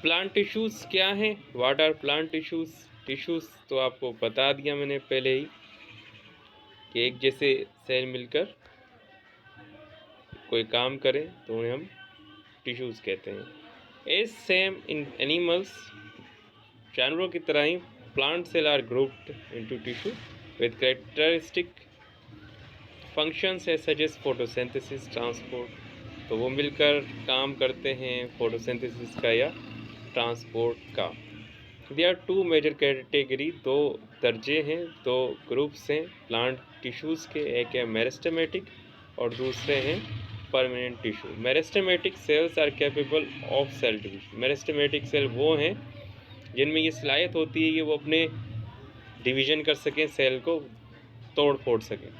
Plant tissues क्या हैं? What are plant tissues? Tissues तो आपको बता दिया मैंने पहले ही कि एक जैसे सेल मिलकर कोई काम करें तो उन्हें हम टिश्यूज़ कहते हैं। एज सेम इन एनिमल्स, जानवरों की तरह ही plant cell are grouped into tissue with characteristic functions such as photosynthesis, transport. तो वो मिलकर काम करते हैं फोटोसिंथेसिस का या ट्रांसपोर्ट का। There are two major category, दो दर्जे हैं, दो ग्रुप्स हैं प्लांट टिश्यूज़ के। एक है मेरिस्टेमेटिक और दूसरे हैं permanent tissue. Meristematic cells are capable of cell division. Meristematic cell वो हैं जिनमें ये सलाहियत होती है कि वो अपने डिवीजन कर सकें, सेल को तोड़ फोड़ सकें।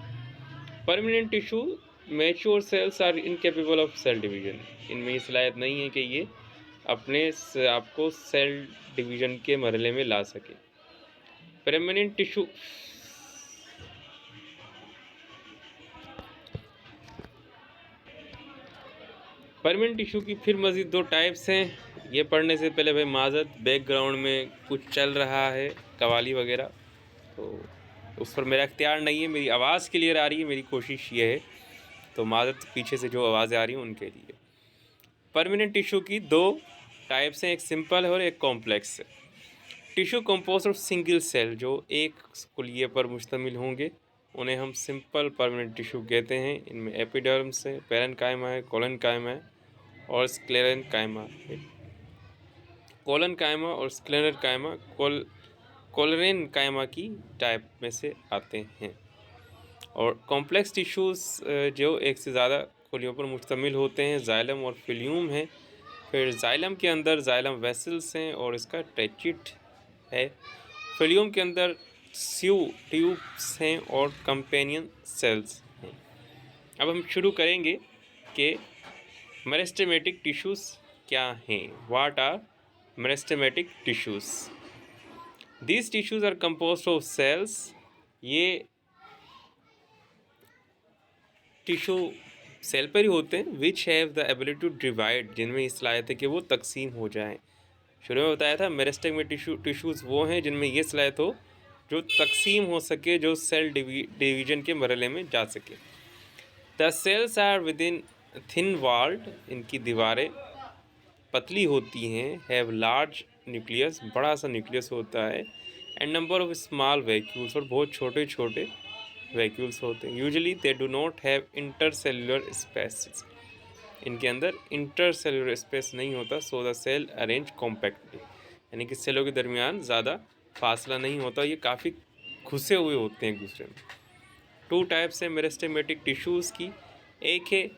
Permanent tissue mature cells are incapable of cell division. इनमें ये सलाहियत नहीं है कि ये अपने आपको सेल डिवीजन के मरहले में ला सके। परमानेंट टिश्यू परमानेंट टिश्यू की फिर मज़ीद दो टाइप्स हैं। ये पढ़ने से पहले भाई माजरत, बैकग्राउंड में कुछ चल रहा है कवाली वगैरह, तो उस पर मेरा इख्तियार नहीं है। मेरी आवाज़ क्लियर आ रही है, मेरी कोशिश ये है, तो माजरत पीछे से जो आवाज़ें आ रही हैं उनके लिए। परमानेंट टिश्यू की दो टाइप्स हैं, एक सिंपल है और एक कॉम्प्लेक्स है। Tissue compose of single cell, जो एक कुलिये पर मुश्तमिल होंगे, उन्हें हम सिंपल परमानेंट टिश्यू कहते हैं। इनमें एपिडर्मिस है, पेरेन्काइमा है, कोलेनकाइमा है और स्क्लेरेन्काइमा है। कोलेनकाइमा और स्क्लेरेन्काइमा कोलेरेन्काइमा की टाइप में से आते हैं। और कॉम्प्लेक्स टिश्यूज़ जो एक से ज़्यादा खुलियों पर मुश्तमिल होते हैं, जाइलम और फिल्यूम है। फिर जाइलम के अंदर जाइलम वेसल्स हैं और इसका टेचिट है। फिल्यूम के अंदर स्यू ट्यूब्स हैं और कंपेनियन सेल्स हैं। अब हम शुरू करेंगे कि मेरिस्टेमेटिक टिश्यूज़ क्या हैं। What are meristematic tissues? These tissues are composed of cells. ये टिश्यू सेल पर ही होते हैं which have the ability to divide, जिनमें इस सलाहियत है कि वो तकसीम हो जाएं। शुरू में बताया था मेरिस्टेमेटिक टिश्यूज़ वो हैं जिनमें ये सलाहियत हो जो तकसीम हो सके, जो सेल डिवीजन के मरहले में जा सके। The cells are within thin walled, इनकी दीवारें पतली होती हैं। हैव लार्ज न्यूक्लियस, बड़ा सा न्यूक्लियस होता है। And number of small vacuoles, और बहुत छोटे छोटे वैक्यूल्स होते हैं। Usually they do not have intercellular space, इनके अंदर इंटरसेल्युलर स्पेस नहीं होता। So the cell arrange compactly, यानी कि सेलों के दरमियान ज़्यादा फासला नहीं होता, ये काफ़ी घुसे हुए होते हैं एक दूसरे में। टू टाइप्स हैं मेरिस्टेमेटिक टिश्यूज़ की, एक है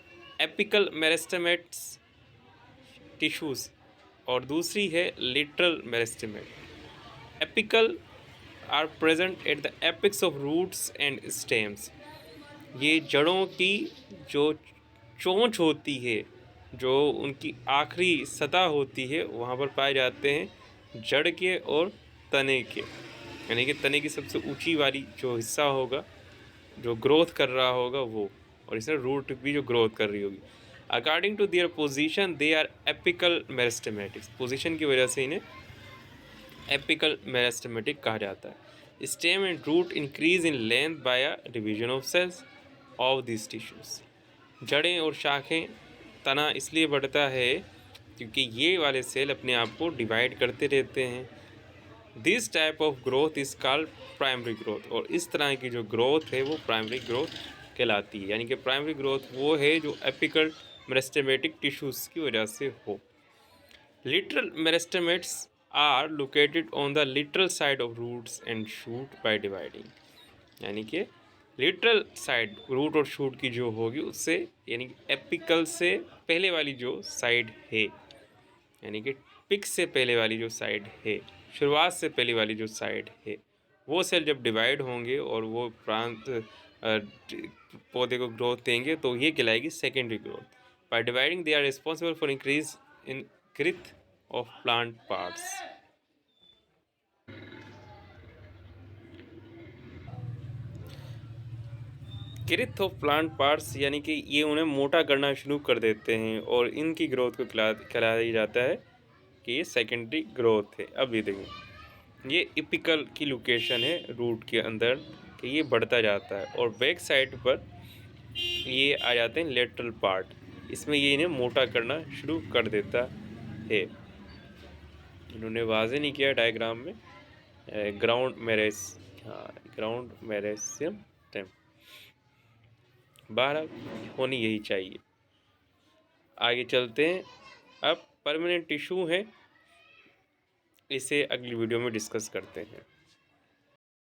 एपिकल मेरिस्टेमेट्स टिश्यूज़ और दूसरी है lateral meristematic. Apical are present at the apices of roots and stems. ये जड़ों की जो चोंच होती है, जो उनकी आखिरी सतह होती है, वहाँ पर पाए जाते हैं जड़ के और तने के, यानी कि तने की सबसे ऊंची वाली जो हिस्सा होगा, जो ग्रोथ कर रहा होगा वो, और इसमें रूट भी जो ग्रोथ कर रही होगी। According to their position they are apical meristematics. Position की वजह से इन्हें एपिकल मेरिस्टेमेटिक कहा जाता है। Stem and root increase in length by a division of cells of this tissues. जड़ें और शाखें, तना इसलिए बढ़ता है क्योंकि ये वाले सेल अपने आप को डिवाइड करते रहते हैं। This type of growth is called primary growth, और इस तरह की जो ग्रोथ है वो प्राइमरी ग्रोथ कहलाती है। यानी कि प्राइमरी ग्रोथ वो है जो एपिकल मेरिस्टेमेटिक टिश्यूज़ की वजह से हो। Lateral meristematic are located on the lateral side of roots and shoot by dividing, यानी कि लिटरल साइड रूट और शूट की जो होगी उससे, यानी कि एपिकल से पहले वाली जो साइड है, यानी कि पिक से पहले वाली जो साइड है, शुरुआत से पहले वाली जो साइड है, वो सेल जब डिवाइड होंगे और वो प्रांत पौधे को ग्रोथ देंगे तो ये कहलाएगी secondary growth. By dividing they are responsible for increase in growth of plant parts. Growth of plant parts, यानी कि ये उन्हें मोटा करना शुरू कर देते हैं और इनकी ग्रोथ को कहलाया जाता है कि ये सेकेंडरी ग्रोथ है। अब ये देखिए, ये एपिकल की लोकेशन है रूट के अंदर कि ये बढ़ता जाता है, और बैक साइड पर ये आ जाते हैं लेटरल पार्ट, इसमें ये इन्हें मोटा करना शुरू कर देता है। इन्होंने वाज़ेह नहीं किया डायग्राम में, ग्राउंड मेरेस, हाँ ग्राउंड मेरेसियम टेम, बहरहाल होनी यही चाहिए। आगे चलते हैं, अब परमानेंट टिश्यू है, इसे अगली वीडियो में डिस्कस करते हैं।